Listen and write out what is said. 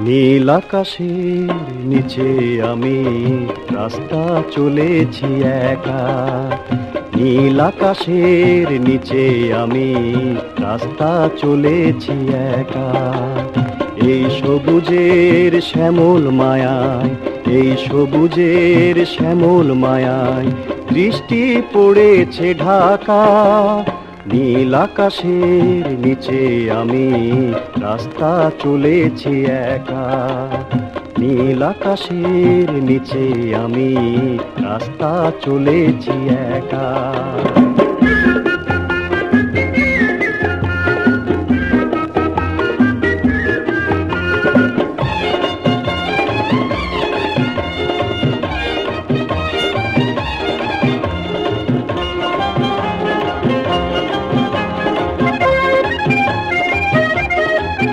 নীল আকাশের নিচে আমি রাস্তা চলেছি একা। নীল আকাশের নিচে আমি রাস্তা চলেছি একা। এই সবুজের শ্যামল মায়ায়, এই সবুজের শ্যামল মায়ায় দৃষ্টি পড়েছে ঢাকা। নীল আকাশের নিচে আমি রাস্তা চলেছি একা। নীল আকাশের নিচে আমি রাস্তা চলেছি একা।